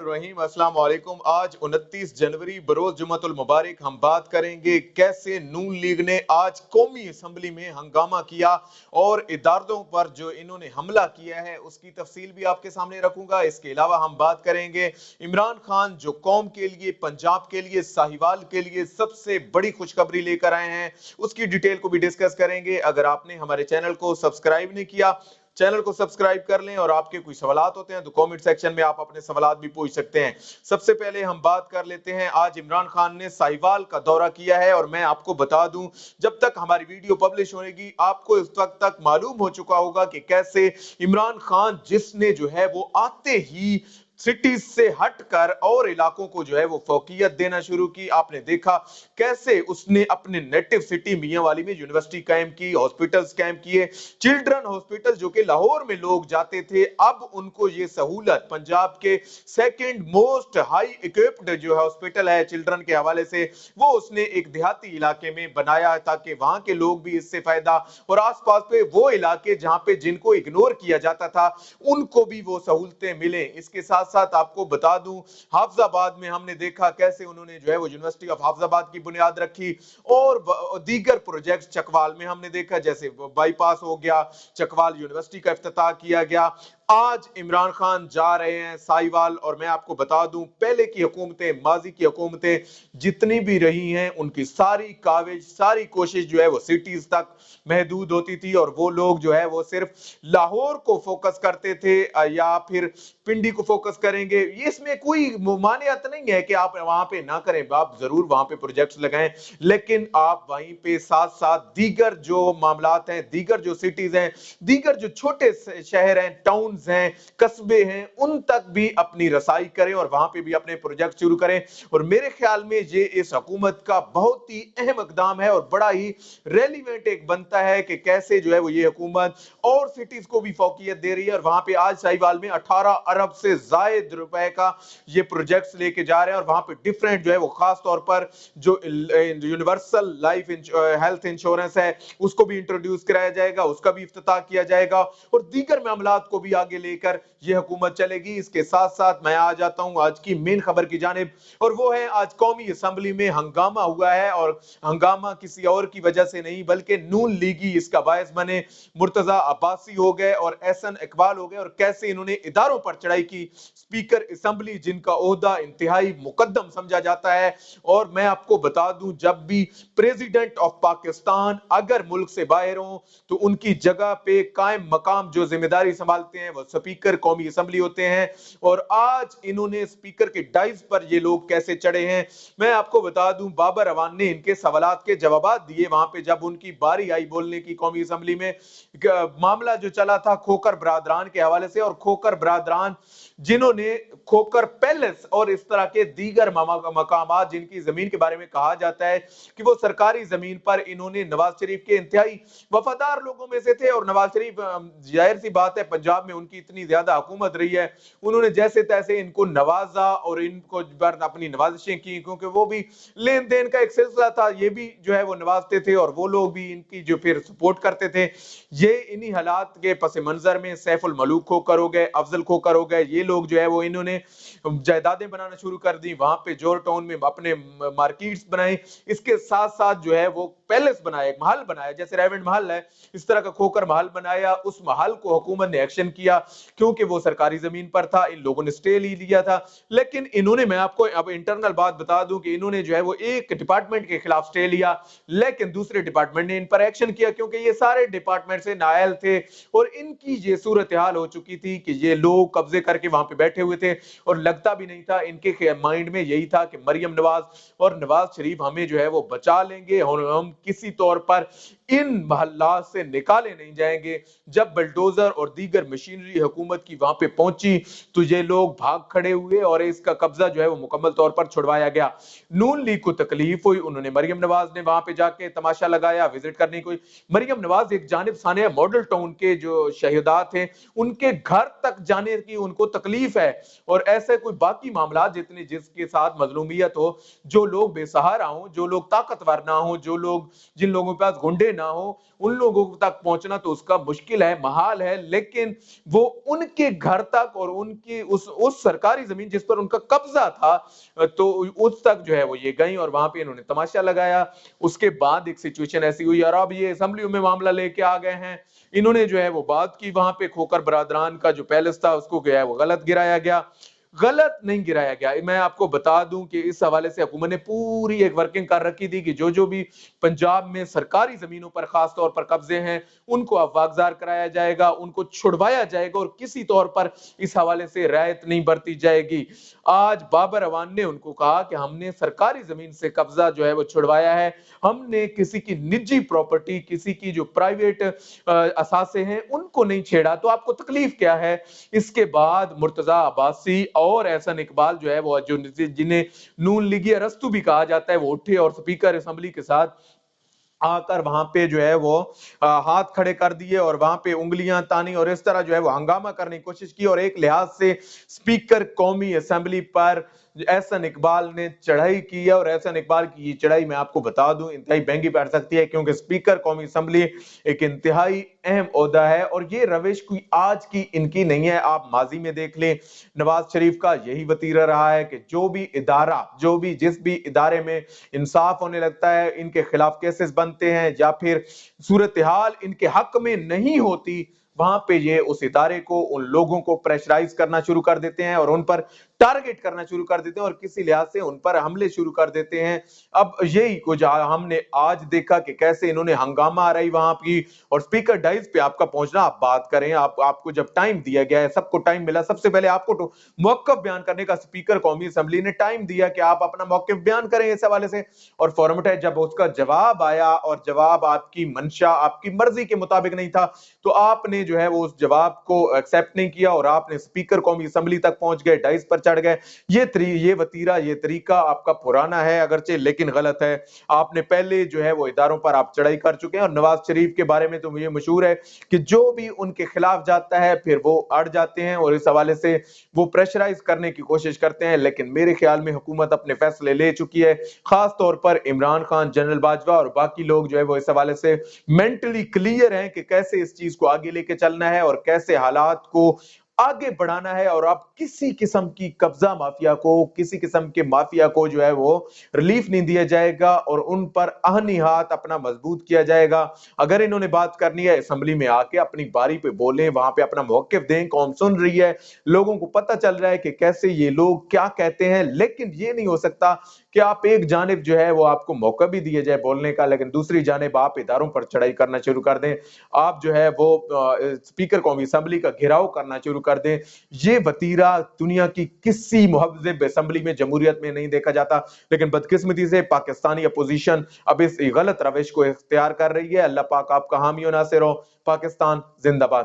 रहीम अस्सलाम वालेकुम। आज 29 जनवरी बरोज जुम्मतुल मुबारक हम बात करेंगे कैसे नून लीग ने आज कौमी असम्बली में हंगामा किया और इदारों पर जो इन्होंने हमला किया है उसकी तफसील भी आपके सामने रखूंगा। इसके अलावा हम बात करेंगे इमरान खान जो कौम के लिए, पंजाब के लिए, साहिवाल के लिए सबसे बड़ी खुशखबरी लेकर आए हैं, उसकी डिटेल को भी डिस्कस करेंगे। अगर आपने हमारे चैनल को सब्सक्राइब नहीं किया, चैनल को सब्सक्राइब कर लें और आपके कोई सवालात होते हैं तो कमेंट सेक्शन में आप अपने सवालात भी पूछ सकते हैं। सबसे पहले हम बात कर लेते हैं, आज इमरान खान ने साहिवाल का दौरा किया है और मैं आपको बता दूं, जब तक हमारी वीडियो पब्लिश होगी आपको इस वक्त तक मालूम हो चुका होगा कि कैसे इमरान खान जिसने जो है वो आते ही सिटीज से हटकर और इलाकों को जो है वो फौकियत देना शुरू की। आपने देखा कैसे उसने अपने नेटिव सिटी मियांवाली में यूनिवर्सिटी कायम की, हॉस्पिटल्स कायम किए, चिल्ड्रन हॉस्पिटल जो कि लाहौर में लोग जाते थे, अब उनको ये सहूलत पंजाब के सेकंड मोस्ट हाई इक्विप्ड जो हॉस्पिटल है चिल्ड्रन के हवाले से, वो उसने एक देहाती इलाके में बनाया ताकि वहां के लोग भी इससे फायदा और आसपास पे वो इलाके जहां पे जिनको इग्नोर किया जाता था उनको भी वो सहूलतें मिले। इसके साथ साथ आपको बता दूं, हाफजाबाद में हमने देखा कैसे उन्होंने जो है वो यूनिवर्सिटी ऑफ हाफजाबाद की बुनियाद रखी और दीगर प्रोजेक्ट्स चकवाल में हमने देखा, जैसे बाईपास हो गया, चकवाल यूनिवर्सिटी का इफ्तिताह किया गया। आज इमरान खान जा रहे हैं साहिवाल और मैं आपको बता दूं, पहले की हुकूमतें, माजी की हुकूमतें जितनी भी रही हैं उनकी सारी काविश, सारी कोशिश जो है वो सिटीज तक महदूद होती थी और वो लोग जो है वो सिर्फ लाहौर को फोकस करते थे या फिर पिंडी को फोकस करेंगे। इसमें कोई मानियत नहीं है कि आप वहां पे ना करें, आप जरूर वहां पे प्रोजेक्ट्स लगाएं, लेकिन आप वहीं पे साथ साथ दीगर जो मामलात हैं, दीगर जो सिटीज हैं, दीगर जो छोटे शहर हैं, टाउन्स हैं, कस्बे हैं, उन तक भी अपनी रसाई करें और वहां पे भी अपने प्रोजेक्ट शुरू करें। और मेरे ख्याल में ये इस हुकूमत का बहुत ही अहम इकदाम है और बड़ा ही रेलिवेंट एक बनता है कि कैसे जो है वो ये हुकूमत और सिटीज को भी फौकियत दे रही है। और वहां पे आज साहिवाल में 18 अरब से जायद रुपए का ये प्रोजेक्ट्स लेके जा रहे हैं और वहां पे डिफरेंट जो है वो खास तौर पर जो यूनिवर्सल लाइफ हेल्थ इंश्योरेंस है उसको भी इंट्रोड्यूस कराया जाएगा, उसका भी इफ्तिताह किया जाएगा और दीगर मामलात को भी आगे लेकर ये हुकूमत चलेगी। इसके साथ साथ मैं आ जाता हूं आज की मेन खबर की जानिब और वो है आज कौमी असम्बली में हंगामा हुआ है और हंगामा किसी और की वजह से नहीं बल्कि नून लीगी इसका बायस बने। मुर्तजा अब्बासी हो गए और एहसन इकबाल हो गए और कैसे इन्होंने इदारों पर चढ़ाई की, स्पीकर असम्बली जिनका ओहदा इंतहाई मुकद्दम समझा जाता है। और मैं आपको बता दूं, जब भी प्रेसिडेंट ऑफ पाकिस्तान अगर मुल्क से बाहर हो तो उनकी जगह पे कायम मकाम जो जिम्मेदारी संभालते हैं वो स्पीकर कौमी असम्बली होते हैं। और आज इन्होंने स्पीकर के डाइस पर ये लोग कैसे चढ़े हैं मैं आपको बता दूं, बाबर अवान ने इनके सवालात के जवाब दिए वहां पे जब उनकी बारी आई बोलने की कौमी असम्बली में। मामला जो चला था खोकर बरादरान के हवाले से और खोकर बरादरान जिन्होंने खोकर पैलेस और इस तरह के दीगर मकामात जिनकी जमीन के बारे में कहा जाता है कि वो सरकारी जमीन पर इन्होंने नवाज शरीफ के इंतहाई वफादार लोगों में से थे और नवाज शरीफ जाहिर सी बात है पंजाब में उनकी इतनी ज्यादा हुकूमत रही है, उन्होंने जैसे तैसे इनको नवाजा और इनको अपनी नवाजिशें की क्योंकि वो भी लेन देन का एक सिलसिला था, ये भी जो है वो नवाजते थे और वो लोग भी इनकी जो फिर सपोर्ट करते थे। ये इन्हीं हालात के पस मंजर में सैफुल मलूक खोकर हो गए, अफजल खोकर हो गए, ये लोग जो है वो इन्होंने जायदादें बनाना शुरू कर दी, वहां पे जोर टाउन में अपने मार्केट्स बनाए, इसके साथ साथ जो है वो पैलेस बनाया, एक महल बनाया जैसे रेवेंट महल है इस तरह का खोकर महल बनाया। उस महल को हुकूमत ने एक्शन किया क्योंकि वो सरकारी जमीन पर था, इन लोगों ने स्टे लिया था। लेकिन इन्होंने, मैं आपको अब इंटरनल बात बता दूं कि इन्होंने जो है वो एक डिपार्टमेंट के खिलाफ स्टे लिया लेकिन दूसरे डिपार्टमेंट ने इन पर एक्शन किया क्योंकि ये सारे डिपार्टमेंट से नाअहल थे और इनकी ये सूरत हाल हो चुकी थी कि ये लोग कब्जे करके वहां पे बैठे हुए थे और लगता भी नहीं था, इनके माइंड में यही था कि मरियम नवाज और नवाज शरीफ हमें जो है वो बचा लेंगे और हम किसी तौर पर इन महल्लात से निकाले नहीं जाएंगे। जब बुलडोजर और दीगर मशीनरी हुकूमत की वहां पे पहुंची तो ये लोग भाग खड़े हुए और इसका कब्जा जो है वो मुकम्मल तौर पर छुड़वाया गया। नून लीग को तकलीफ हुई, उन्होंने मरियम नवाज ने वहां पे जाके तमाशा लगाया, विजिट करने को। मरियम नवाज एक जानिब सानिया मॉडल टाउन के जो शहीदात हैं उनके घर तक जाने की उनको तकलीफ है और ऐसे कोई बाकी मामला जितने जिसके साथ मजलूमियत हो, जो लोग बेसहारा हों, जो लोग ताकतवर ना हो, जो लोग जिन लोगों के पास गुंडे ना हो, उन लोगों तक पहुंचना तो उसका मुश्किल है, महाल है, लेकिन वो उनके घर तक और उनकी उस सरकारी जमीन जिस पर उनका कब्जा था, तो उस तक जो है वो ये गई और वहां पे इन्होंने तमाशा लगाया। उसके बाद एक सिचुएशन ऐसी हुई और अब ये असेंबली में मामला लेके आ गए हैं। इन्होंने जो है वो बात की, वहां पे खोकर बरादरान का जो पैलेस था उसको जो है वो गलत गिराया गया। गलत नहीं गिराया गया, मैं आपको बता दूं कि इस हवाले से हुकूमत ने पूरी एक वर्किंग कर रखी थी कि जो जो भी पंजाब में सरकारी जमीनों पर खास तौर पर कब्जे हैं उनको अफवागजार कराया जाएगा, उनको छुड़वाया जाएगा और किसी तौर पर इस हवाले से रियायत नहीं बरती जाएगी। आज बाबर अवान ने उनको कहा कि हमने सरकारी जमीन से कब्जा जो है वो छुड़वाया है, हमने किसी की निजी प्रॉपर्टी, किसी की जो प्राइवेट असासे हैं उनको नहीं छेड़ा, तो आपको तकलीफ क्या है। इसके बाद मुर्तजा अब्बासी और एहसन इकबाल जो है वो जो जिन्हें नून लीगी अरस्तु भी कहा जाता है, वो उठे और स्पीकर असेंबली के साथ आकर वहां पे जो है वो हाथ खड़े कर दिए और वहां पे उंगलियां तानी और इस तरह जो है वो हंगामा करने की कोशिश की। और एक लिहाज से स्पीकर कौमी असेंबली पर एहसन इकबाल ने चढ़ाई की है और एहसन इकबाल की ये चढ़ाई मैं आपको बता दूं इंतहाई महंगी पड़ सकती है, क्योंकि स्पीकर कौमी असेंबली एक इंतहाई अहम ओहदा है और ये रविश कोई आज की इनकी नहीं है। आप माजी में देख लें, नवाज शरीफ का यही वतीरा रहा है कि जो भी इदारा, जो भी जिस भी इदारे में इंसाफ होने लगता है, इनके खिलाफ केसेस बनते हैं या फिर सूरत हाल इनके हक में नहीं होती, वहां पे ये उस इदारे को, उन लोगों को प्रेशराइज करना शुरू कर देते हैं और उन पर टारगेट करना शुरू कर देते हैं और किसी लिहाज से उन पर हमले शुरू कर देते हैं। अब यही कुछ हमने आज देखा कि कैसे इन्होंने हंगामा आ रही वहां की और स्पीकर डाइस पे आपका पहुंचना, आप बात करें, आपको जब टाइम दिया गया है, सबको टाइम मिला, सबसे पहले आपको तो मौकफ बयान करने का स्पीकर कौमी असेंबली ने टाइम दिया कि आप अपना मौकफ बयान करें इस हवाले से, और फॉर्मेट है जब उसका जवाब आया और जवाब आपकी मंशा, आपकी मर्जी के मुताबिक नहीं था, तो आपने जो है वो उस जवाब को एक्सेप्ट नहीं किया और आपने स्पीकर कौमी असेंबली तक पहुंच गए, डाइस पर चढ़ गए। ये वतीरा, ये तरीका आपका पुराना है अगरचे, लेकिन गलत है। आपने पहले जो है वो इदारों पर आप चढ़ाई कर चुके हैं और नवाज शरीफ के बारे में तो मुझे मशहूर है कि जो भी उनके खिलाफ जाता है फिर वो अड़ जाते हैं और इस हवाले से वो प्रेशराइज करने की कोशिश करते हैं। लेकिन मेरे ख्याल में हुकूमत अपने फैसले ले चुकी है, खास तौर पर इमरान खान, जनरल बाजवा और बाकी लोग जो है वो इस हवाले से मेंटली क्लियर हैं कि कैसे इस चीज को आगे लेके चलना है और कैसे हालात को आगे बढ़ाना है। और अब किसी किस्म की कब्जा माफिया को, किसी किस्म के माफिया को जो है वो रिलीफ नहीं दिया जाएगा और उन पर आहनी हाथ अपना मजबूत किया जाएगा। अगर इन्होंने बात करनी है असेंबली में आके अपनी बारी पे बोलें, वहां पे अपना मौकिफ दें, कौम सुन रही है, लोगों को पता चल रहा है कि कैसे ये लोग क्या कहते हैं। लेकिन ये नहीं हो सकता कि आप एक जानिब जो है वो आपको मौका भी दिया जाए बोलने का, लेकिन दूसरी जानिब आप इदारों पर चढ़ाई करना शुरू कर दें, आप जो है वो स्पीकर कौमी असेंबली का घेराव करना शुरू कर दें। ये वतीरा दुनिया की किसी मुहज़्ज़ब असेंबली में, जमहूरियत में नहीं देखा जाता। लेकिन बदकिस्मती से पाकिस्तानी अपोजिशन अब इस गलत रविश को इख्तियार कर रही है। अल्लाह पाक आपका हामी और नासिर हो। पाकिस्तान जिंदाबाद।